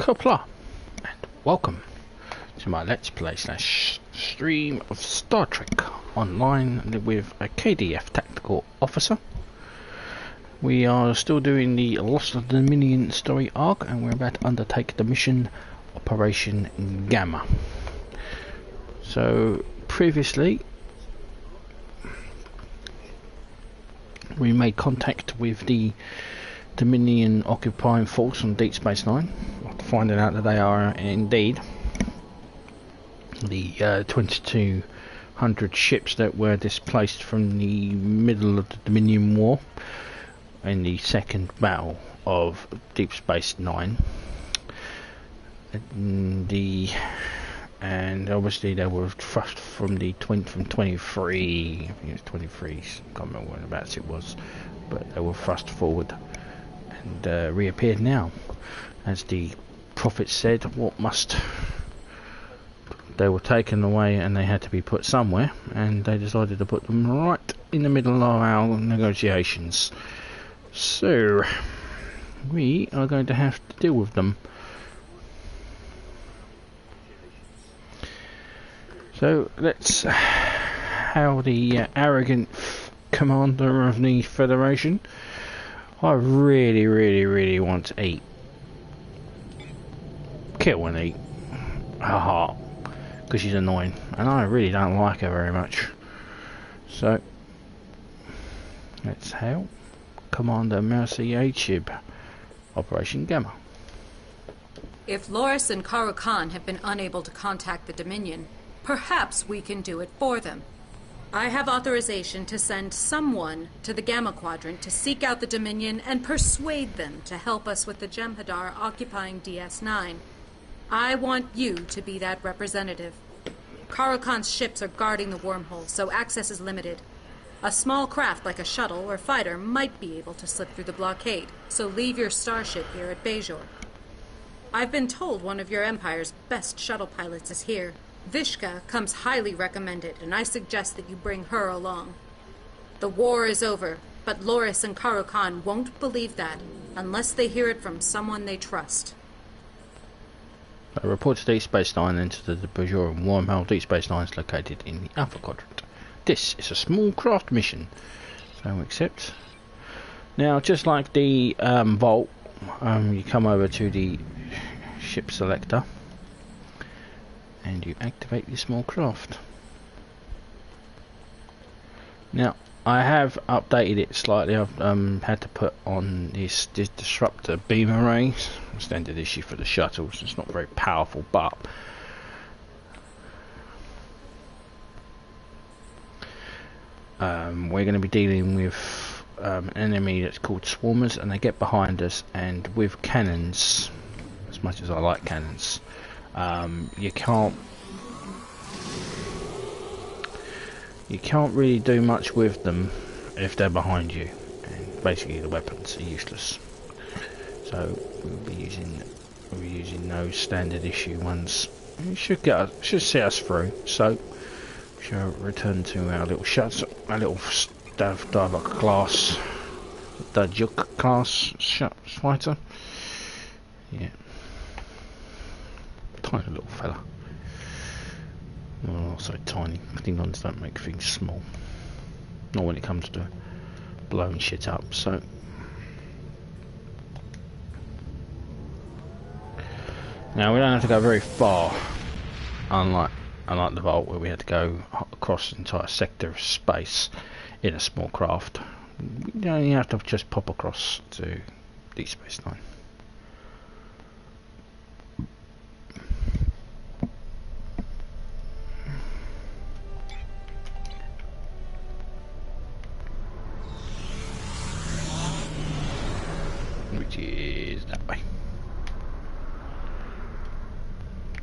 Hoopla, and welcome to my Let's Play / stream of Star Trek Online with a KDF Tactical Officer. We are still doing the Lost of the Dominion story arc, and we're about to undertake the mission Operation Gamma. So, previously, we made contact with the Dominion occupying force on Deep Space Nine, after finding out that they are indeed the 2200 ships that were displaced from the middle of the Dominion War in the second battle of Deep Space Nine. And obviously they were thrust from the from 23. I think it was 23. I can't remember whereabouts it was, but they were thrust forward and reappeared now. As the prophet said, they were taken away and they had to be put somewhere, and they decided to put them right in the middle of our negotiations. So we are going to have to deal with them. So let's how the arrogant commander of the Federation. I really want to eat. Kill and eat her heart, because she's annoying and I really don't like her very much. So let's hail Commander Mercy H-ship Operation Gamma. If Loris and Khan have been unable to contact the Dominion, perhaps we can do it for them. I have authorization to send someone to the Gamma Quadrant to seek out the Dominion and persuade them to help us with the Jem'Hadar occupying DS9. I want you to be that representative. Khan's ships are guarding the wormhole, so access is limited. A small craft like a shuttle or fighter might be able to slip through the blockade, so leave your starship here at BAJOR. I've been told one of your Empire's best shuttle pilots is here. Vishka comes highly recommended, and I suggest that you bring her along. The war is over, but Loris and Khan won't believe that unless they hear it from someone they trust. A report to Deep Space Nine into the BAJOR wormhole. Deep Space Nine is located in the Alpha Quadrant. This is a small craft mission, so we accept. Now, just like the vault, you come over to the ship selector and you activate the small craft. Now, I have updated it slightly. I've had to put on this disruptor beam arrays. Standard issue for the shuttles. It's not very powerful, but we're going to be dealing with an enemy that's called swarmers, and they get behind us, and with cannons, as much as I like cannons, you can't really do much with them if they're behind you, and basically the weapons are useless. So we'll be using those standard issue ones. It should see us through. So we shall return to our little diver class, Dajuk class fighter. Yeah, tiny little fella. Oh, so tiny. Klingons don't make things small. Not when it comes to blowing shit up. So now we don't have to go very far, unlike the vault where we had to go across the entire sector of space in a small craft. You only have to just pop across to Deep Space Nine. Which is that way.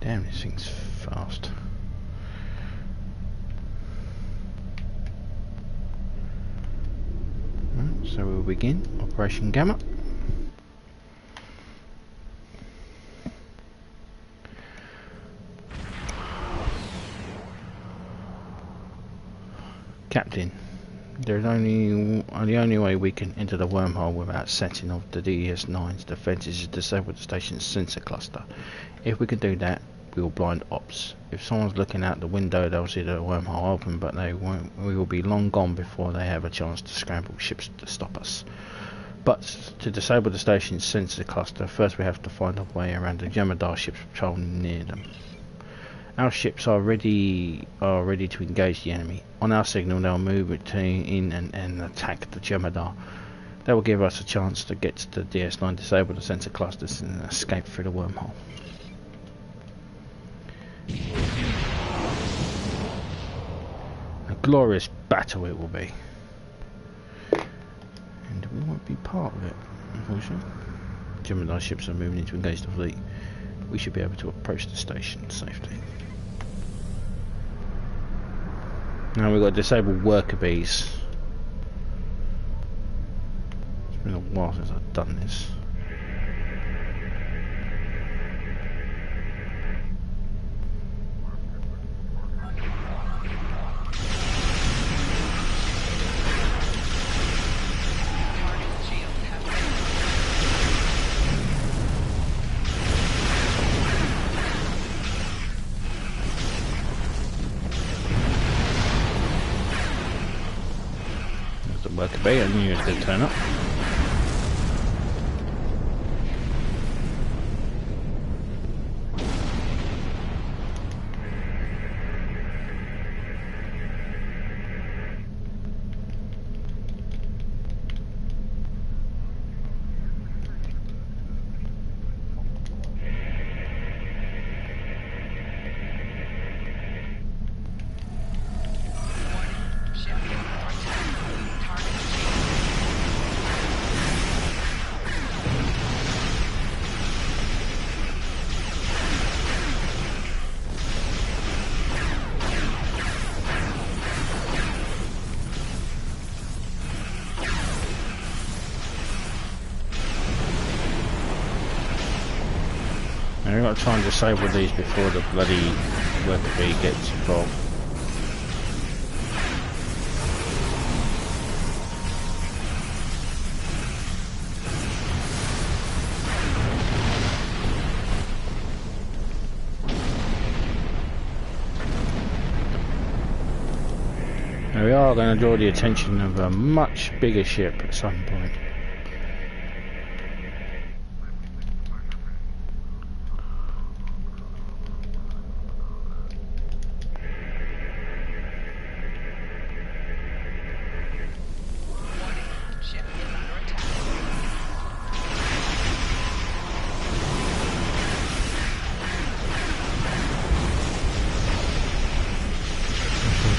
Damn, this thing's fast. Right, so we'll begin Operation Gamma. Captain, There's the only way we can enter the wormhole without setting off the DS9's defences is to disable the station's sensor cluster. If we can do that, we will blind ops. If someone's looking out the window, they'll see the wormhole open, but they won't. We will be long gone before they have a chance to scramble ships to stop us. But to disable the station's sensor cluster, first we have to find a way around the Jemadar ships patrolling near them. Our ships are ready to engage the enemy. On our signal, they'll move in and attack the Jemadar. That will give us a chance to get to the DS9, disable the sensor clusters, and escape through the wormhole. A glorious battle it will be. And we won't be part of it, unfortunately. Jemadar ships are moving in to engage the fleet. We should be able to approach the station safely. Now we've got to disable worker bees. It's been a while since I've done this. Worker bee, I knew it was going to turn up. We've got to try and disable these before the bloody worker bee gets involved. Now we are going to draw the attention of a much bigger ship at some point.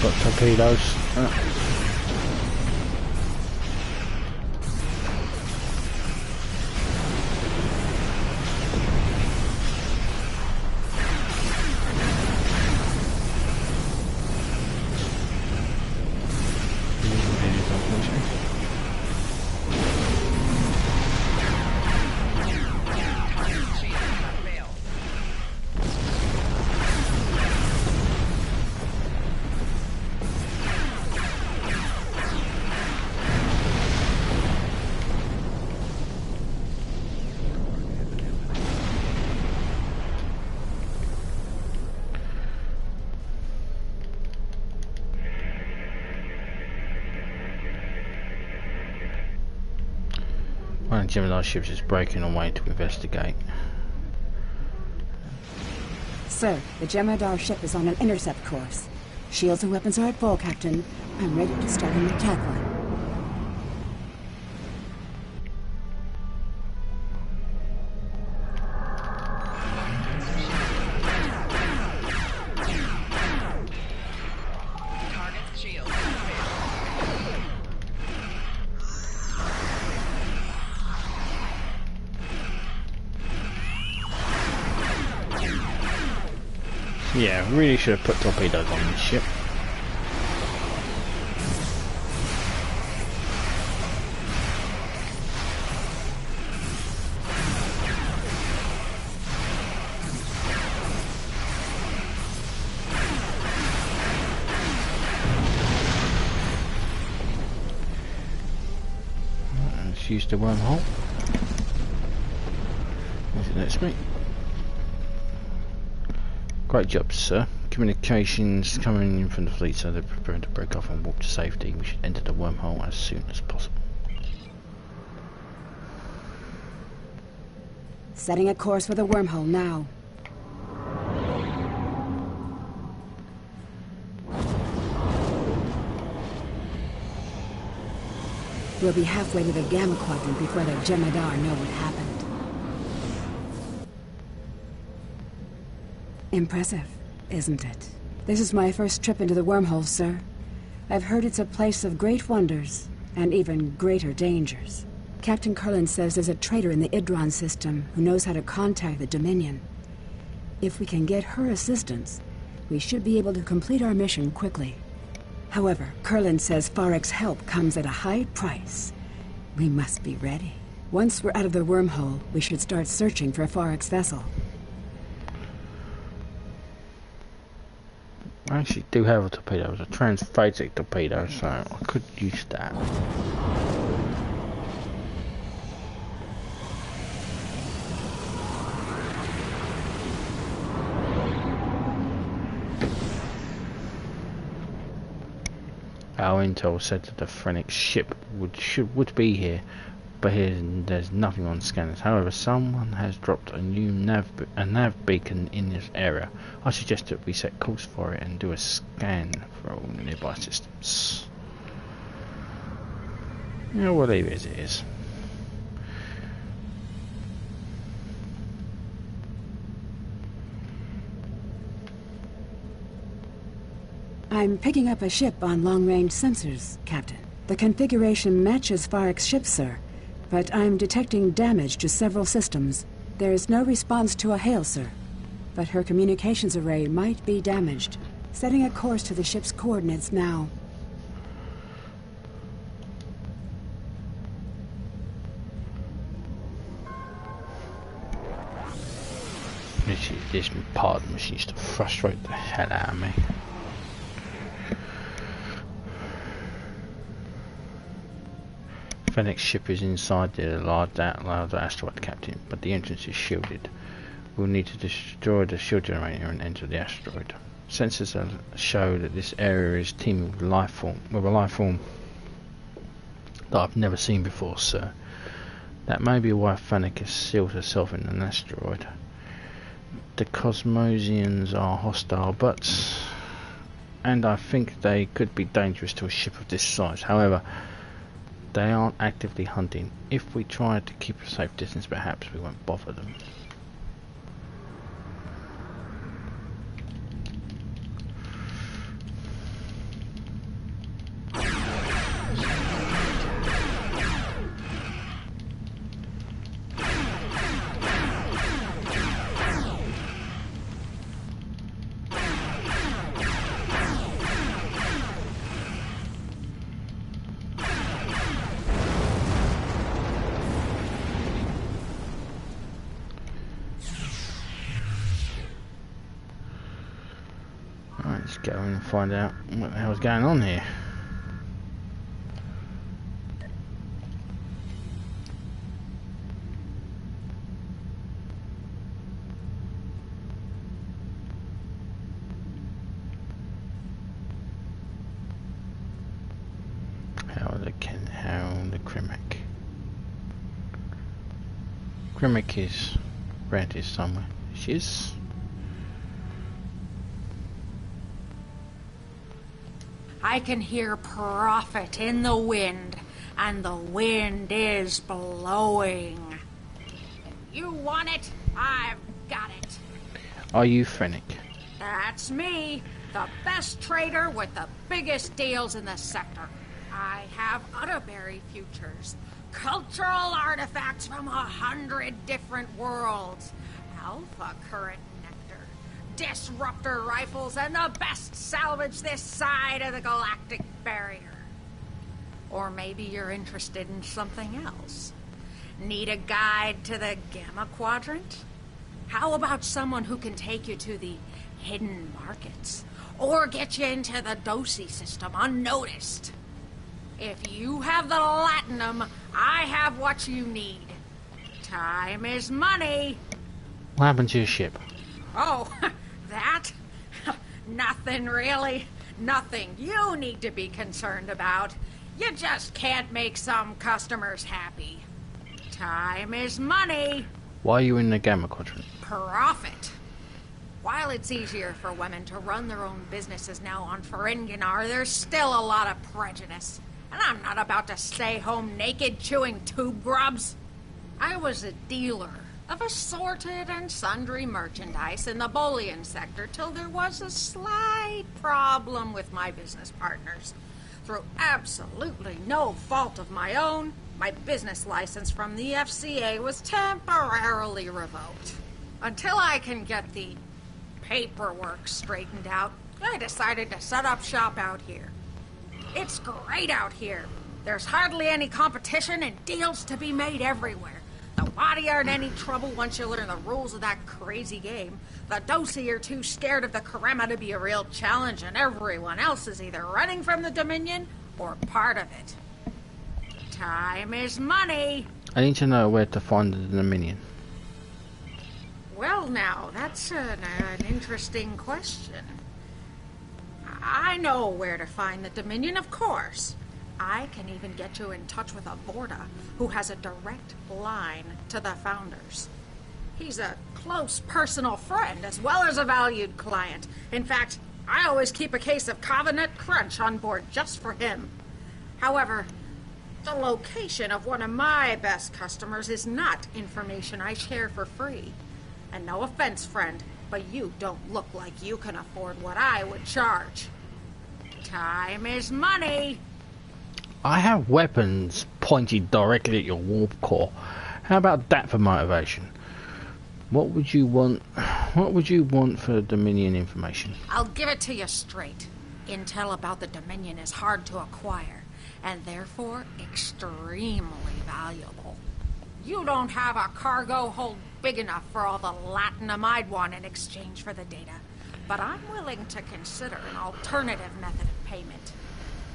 Got torpedoes. One of the Gemini ships is breaking away to investigate. Sir, the Jemadar ship is on an intercept course. Shields and weapons are at full, Captain. I'm ready to start an attack line. Yeah, really should have put torpedoes on this ship. Let's use the wormhole. As it lets me. Great job, sir. Communications coming in from the fleet, so they're preparing to break off and walk to safety. We should enter the wormhole as soon as possible. Setting a course for the wormhole now. We'll be halfway to the Gamma Quadrant before the Jem'Hadar know what happened. Impressive, isn't it? This is my first trip into the wormhole, sir. I've heard it's a place of great wonders, and even greater dangers. Captain Curlin says there's a traitor in the Idron system who knows how to contact the Dominion. If we can get her assistance, we should be able to complete our mission quickly. However, Curlin says Farek's help comes at a high price. We must be ready. Once we're out of the wormhole, we should start searching for Farek's vessel. I actually do have a torpedo. It's a transphasic torpedo, so I could use that. Our intel said that the Phoenix ship would be here, but there's nothing on scanners. However, someone has dropped a new nav beacon in this area. I suggest that we set course for it and do a scan for all the nearby systems. Yeah, we'll leave it as it is. I'm picking up a ship on long-range sensors, Captain. The configuration matches Farek's ship, sir, but I'm detecting damage to several systems. There is no response to a hail, sir, but her communications array might be damaged. Setting a course to the ship's coordinates now. This part of the machine used to frustrate the hell out of me. Phoenix ship is inside the large asteroid, Captain, but the entrance is shielded. We'll need to destroy the shield generator and enter the asteroid. Sensors show that this area is teeming with a life form that I've never seen before, sir. That may be why Phoenix has sealed herself in an asteroid. The Cosmosians are hostile, and I think they could be dangerous to a ship of this size. However, they aren't actively hunting. If we try to keep a safe distance, perhaps we won't bother them. Let's go and find out what the hell's going on here. How the Krimek. Krimek is around here somewhere. She is. I can hear profit in the wind, and the wind is blowing. If you want it, I've got it. Are you Fennec? That's me, the best trader with the biggest deals in the sector. I have Utterberry futures, cultural artifacts from 100 different worlds, alpha current nectar, disruptor rifles, and the best salvage this side of the galactic barrier. Or maybe you're interested in something else. Need a guide to the Gamma Quadrant? How about someone who can take you to the hidden markets, or get you into the Dosi system unnoticed? If you have the latinum, I have what you need. Time is money. What happened to your ship? Oh, that? Nothing really. Nothing you need to be concerned about. You just can't make some customers happy. Time is money. Why are you in the Gamma Quadrant? Profit. While it's easier for women to run their own businesses now on Ferenginar, there's still a lot of prejudice. And I'm not about to stay home naked chewing tube grubs. I was a dealer of assorted and sundry merchandise in the bullion sector till there was a slight problem with my business partners. Through absolutely no fault of my own, my business license from the FCA was temporarily revoked. Until I can get the paperwork straightened out, I decided to set up shop out here. It's great out here. There's hardly any competition and deals to be made everywhere. The Wadi aren't any trouble once you learn the rules of that crazy game. The Dosi are too scared of the Karema to be a real challenge, and everyone else is either running from the Dominion or part of it. Time is money. I need to know where to find the Dominion. Well, now, that's an interesting question. I know where to find the Dominion, of course. I can even get you in touch with a Vorta who has a direct line to the founders. He's a close personal friend as well as a valued client. In fact, I always keep a case of Covenant Crunch on board just for him. However, the location of one of my best customers is not information I share for free. And no offense, friend, but you don't look like you can afford what I would charge. Time is money. I have weapons pointed directly at your warp core. How about that for motivation? What would you want? What would you want for Dominion information? I'll give it to you straight. Intel about the Dominion is hard to acquire, and therefore extremely valuable. You don't have a cargo hold big enough for all the latinum I'd want in exchange for the data, but I'm willing to consider an alternative method of payment.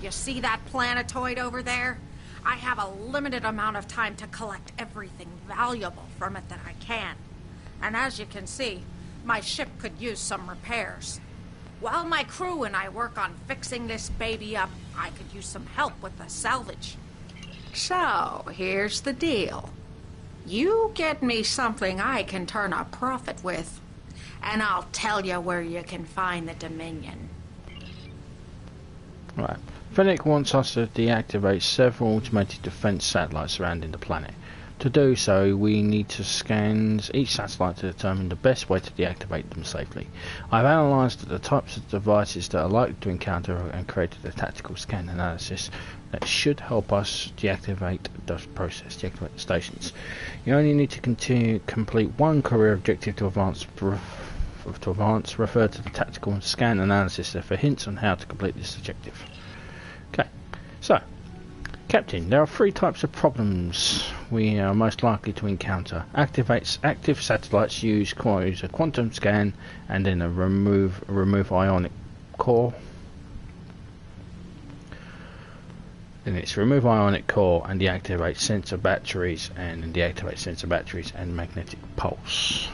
You see that planetoid over there? I have a limited amount of time to collect everything valuable from it that I can. And as you can see, my ship could use some repairs. While my crew and I work on fixing this baby up, I could use some help with the salvage. So, here's the deal. You get me something I can turn a profit with, and I'll tell you where you can find the Dominion. Right. Fennec wants us to deactivate several automated defense satellites surrounding the planet. To do so, we need to scan each satellite to determine the best way to deactivate them safely. I've analysed the types of devices that are likely to encounter and created a tactical scan analysis that should help us deactivate the stations. You only need to complete one career objective to advance. Refer to the tactical scan analysis for hints on how to complete this objective. Okay, so Captain, there are three types of problems we are most likely to encounter. Active satellites use a quantum scan and then remove ionic core. Then it's remove ionic core and deactivate sensor batteries and magnetic pulse.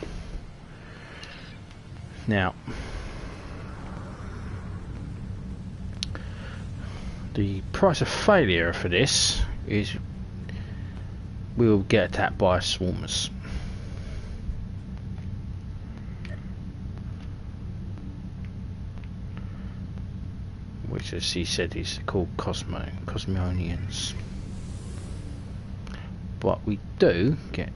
Now, the price of failure for this is we'll get attacked by swarmers. Which, as he said, is called Cosmonians. But we do get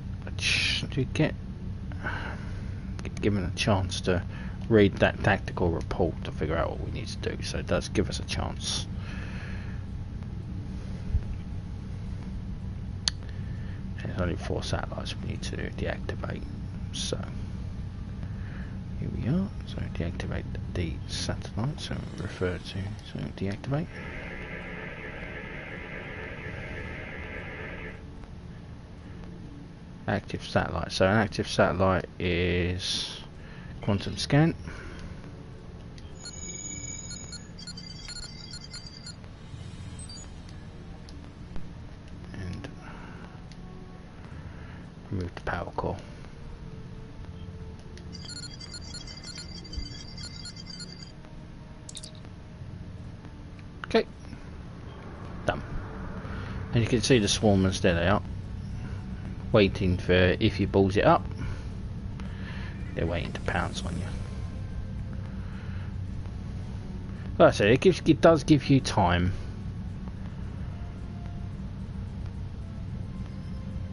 given a chance to read that tactical report to figure out what we need to do, so it does give us a chance. There's only 4 satellites we need to deactivate, so here we are. So deactivate the satellite, so refer to, so deactivate. Active satellite. So an active satellite is quantum scan. the power core. Okay, done. And you can see the swarmers, there they are, waiting for, if you balls it up, they're waiting to pounce on you. Like I said, it does give you time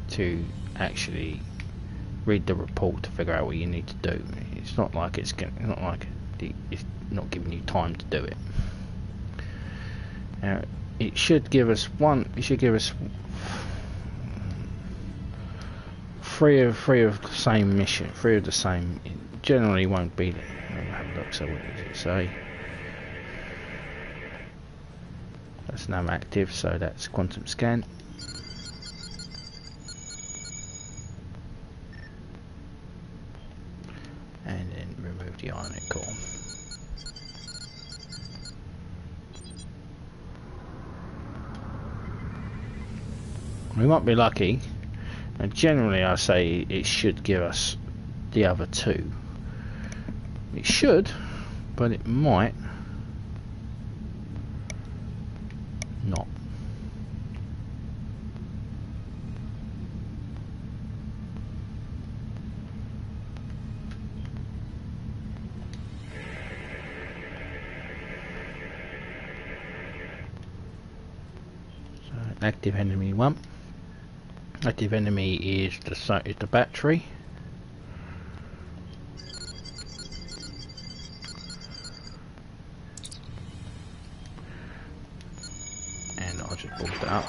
to actually read the report to figure out what you need to do. It's not like it's not giving you time to do it. Now, it should give us three of the same mission, three of the same. It generally won't be there. I'll have a look. So what does it say? That's now active, so that's quantum scan. And then remove the ionic core. We might be lucky, and generally I say it should give us the other two. It should, but it might not. So active enemy 1. Active enemy is the battery. And I'll just boost it up.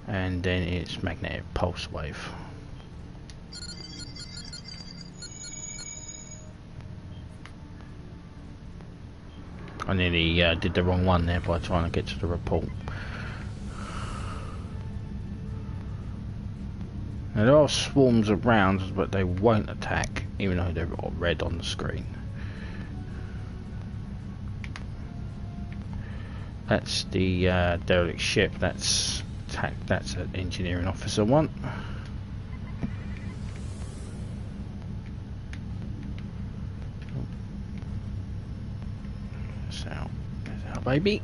And then it's magnetic pulse wave. I nearly did the wrong one there by trying to get to the report. Now there are swarms of rounds, but they won't attack, even though they're all red on the screen. That's the derelict ship. That's an engineering officer 1. So there's our baby.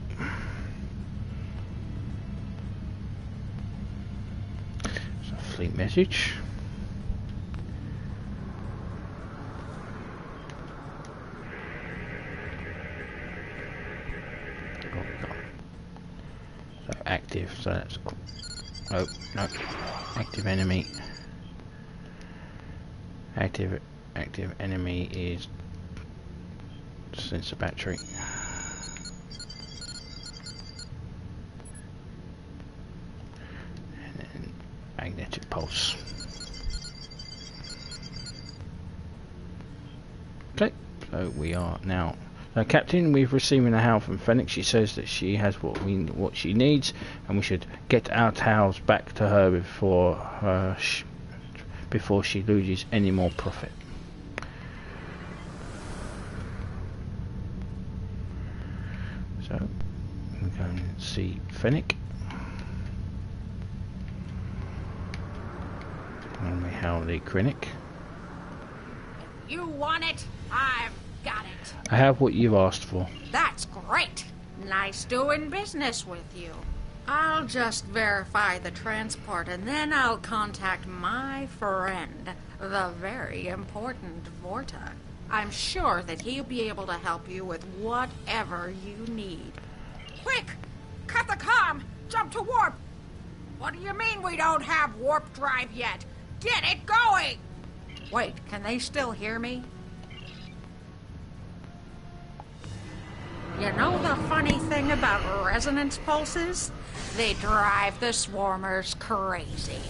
Fleet message. Oh, God. So active, so that's cool. Oh, no. Active enemy. Active enemy is sensor battery. Magnetic pulse. Okay, so we are now. Captain, we've received a hail from Phoenix. She says that she has what she needs, and we should get our towels back to her before she loses any more profit. So we go and see Phoenix. And we hail the Krennic. You want it? I've got it. I have what you've asked for. That's great. Nice doing business with you. I'll just verify the transport and then I'll contact my friend, the very important Vorta. I'm sure that he'll be able to help you with whatever you need. Quick! Cut the comm! Jump to warp! What do you mean we don't have warp drive yet? Get it going! Wait, can they still hear me? You know the funny thing about resonance pulses? They drive the swarmers crazy.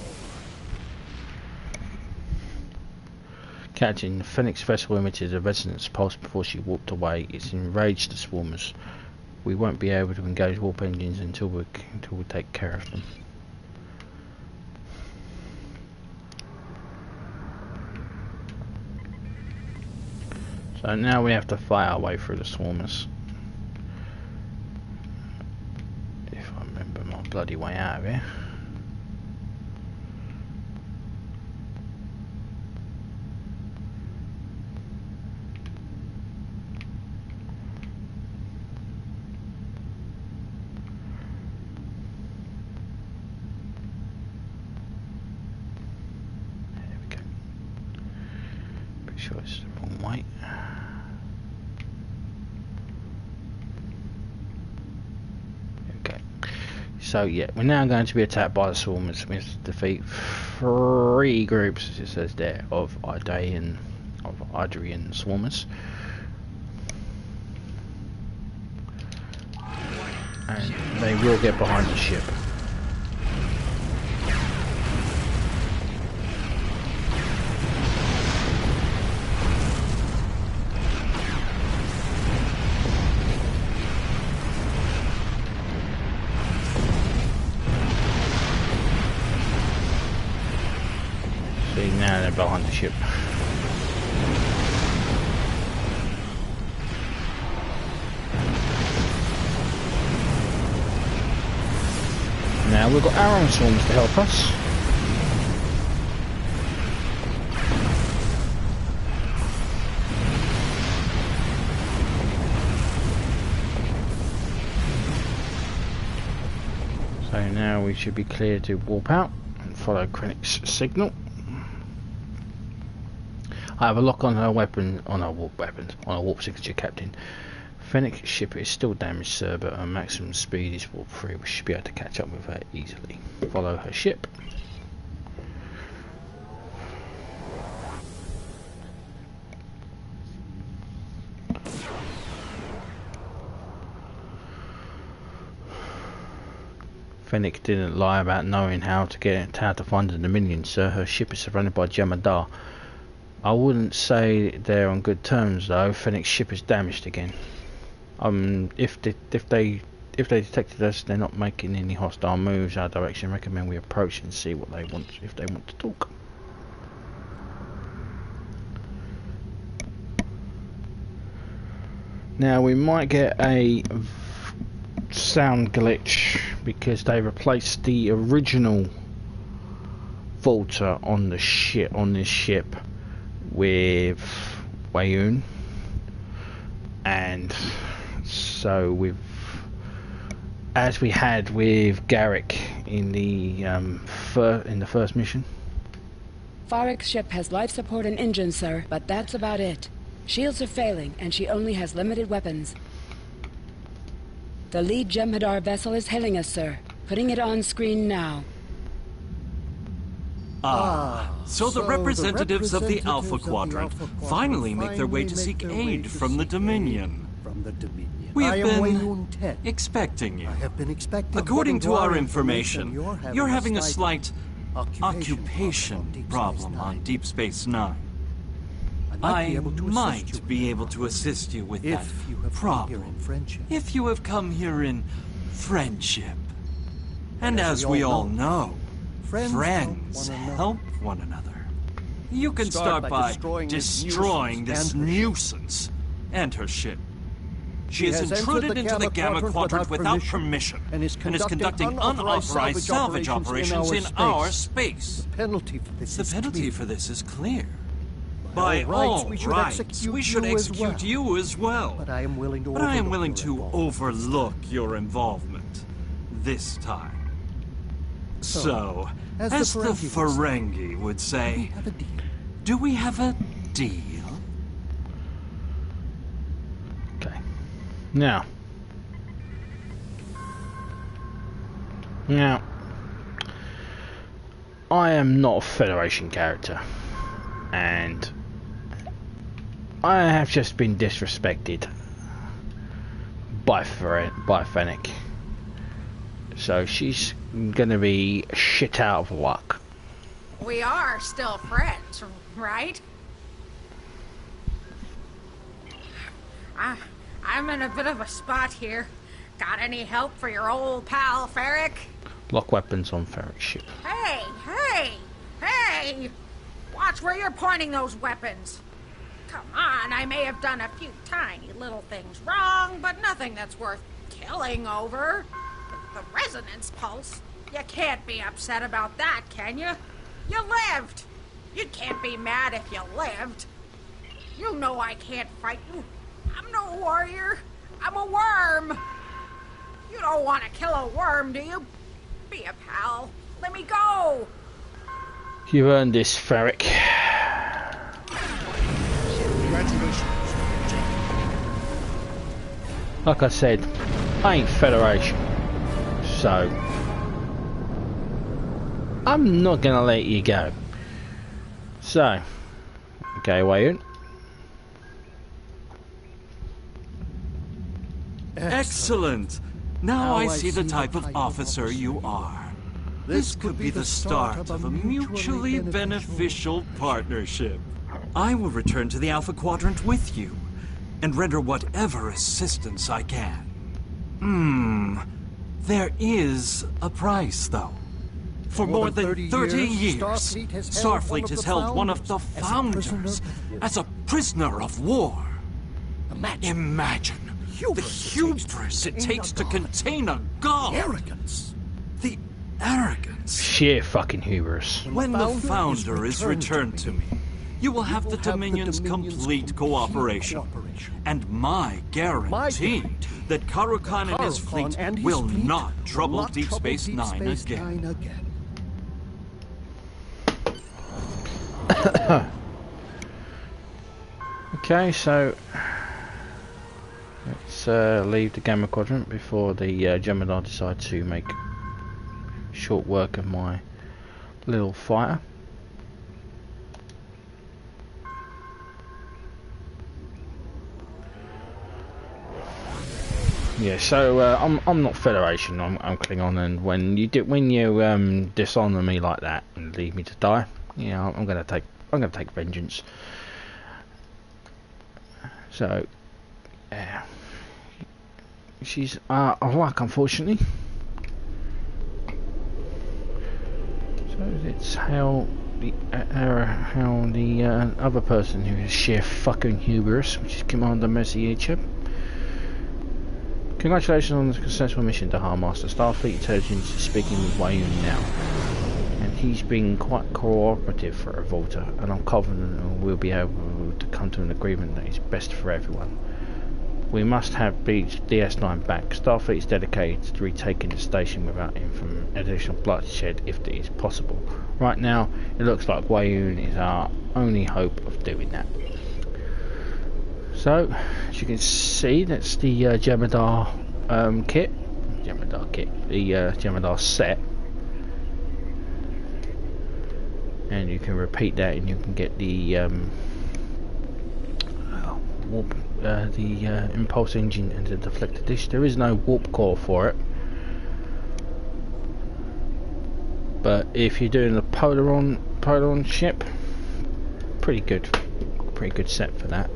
Captain, the Phoenix vessel emitted a resonance pulse before she walked away. It's enraged the swarmers. We won't be able to engage warp engines until we take care of them. So now we have to fight our way through the swarmers. If I remember my bloody way out of here. So yeah, we're now going to be attacked by the swarmers. We have to defeat 3 groups, as it says there, of Idaian swarmers. And they will get behind the ship. See, now they're behind the ship. Now we've got our own swarms to help us. So now we should be clear to warp out and follow Krennic's signal. I have a lock on her weapon, on her warp signature, Captain. Fennec's ship is still damaged, sir, but her maximum speed is warp 3. We should be able to catch up with her easily. Follow her ship. Fennec didn't lie about knowing how to find the Dominion, sir. Her ship is surrounded by Jemadar. I wouldn't say they're on good terms, though. Fennec's ship is damaged again. If they detected us, they're not making any hostile moves our direction. Recommend we approach and see what they want, if they want to talk. Now we might get a sound glitch because they replaced the original Vorta on this ship with Wayun, and so as we had with Garrick in the first mission. Farrick's ship has life support and engines, sir, but that's about it. Shields are failing, and she only has limited weapons. The lead Jemadar vessel is hailing us, sir. Putting it on screen now. So the representatives of the Alpha Quadrant finally make their way to seek aid from the Dominion. We have been expecting you. According to our information, you're having a slight occupation problem on Deep Space Nine. I might be able to assist you with that problem if you have come here in friendship. And as we all know, friends help one another. You can start by destroying this nuisance and her ship. She has intruded into the Gamma Quadrant without permission and is conducting unauthorized salvage operations in our space. The penalty for this is clear. By all rights, we should execute you as well. But I am willing to overlook your involvement this time. So, as the Ferengi would say, do we have a deal? Okay. Now, I am not a Federation character, and I have just been disrespected by Fennec. So she's gonna be shit out of luck. We are still friends, right? I'm in a bit of a spot here. Got any help for your old pal, Ferric? Lock weapons on Ferric's ship. Hey! Watch where you're pointing those weapons. Come on, I may have done a few tiny little things wrong, but nothing that's worth killing over. The resonance pulse. You can't be upset about that, can you? You lived. You can't be mad if you lived. You know I can't fight you. I'm no warrior. I'm a worm. You don't want to kill a worm, do you? Be a pal. Let me go. You earned this, Ferric. Congratulations. Like I said, I ain't Federation. So I'm not gonna let you go. So, okay, Wayne. Excellent! Now I see the type of officer you are. This could be the start of a mutually beneficial partnership. I will return to the Alpha Quadrant with you, and render whatever assistance I can. There is a price, though. For more than 30 years, Starfleet has held one of the founders as a prisoner of war. Imagine the hubris it takes to contain a god. The arrogance. Sheer fucking hubris. When the founder is returned to me, you will have the Dominion's complete cooperation. And my guarantee that Karukan and his fleet will not trouble Deep Space Nine again. Okay, so let's leave the Gamma Quadrant before the Gemini decide to make short work of my little fighter. Yeah, so I'm not Federation. I'm Klingon, and when you dishonor me like that and leave me to die, yeah, I'm gonna take vengeance. So, she's a luck, unfortunately. So it's how the other person who is sheer fucking hubris, which is Commander Loris. Congratulations on the successful mission to Master. Starfleet Intelligence is speaking with Wayne now, and he's been quite cooperative for a Vorta, and I'm confident we'll be able to come to an agreement that is best for everyone. We must have DS9 back. Starfleet is dedicated to retaking the station without additional bloodshed if it is possible. Right now, it looks like Wayne is our only hope of doing that. So, as you can see, that's the Jemadar kit, the Jemadar set, and you can repeat that, and you can get the warp, the impulse engine and the deflector dish. There is no warp core for it, but if you're doing the Polaron ship, pretty good set for that.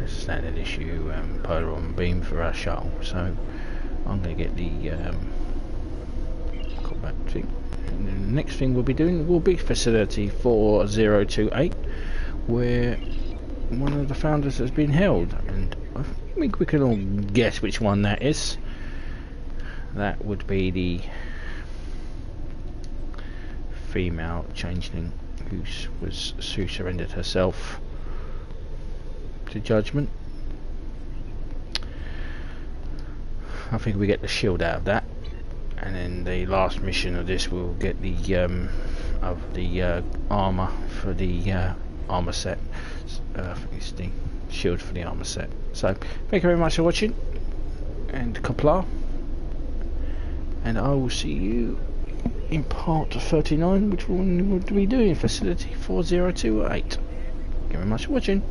Standard issue Polaron beam for our shuttle, so I'm going to get the combat thing. And the next thing we'll be doing will be Facility 4028, where one of the founders has been held, and I think we can all guess which one that is. That would be the female changeling who surrendered herself to judgment. I think we get the shield out of that, and then the last mission of this we'll get the armor for the armor set. I think it's the shield for the armor set. So thank you very much for watching, and Kapla, and I will see you in part 39, which one will be doing Facility 4028. Thank you very much for watching.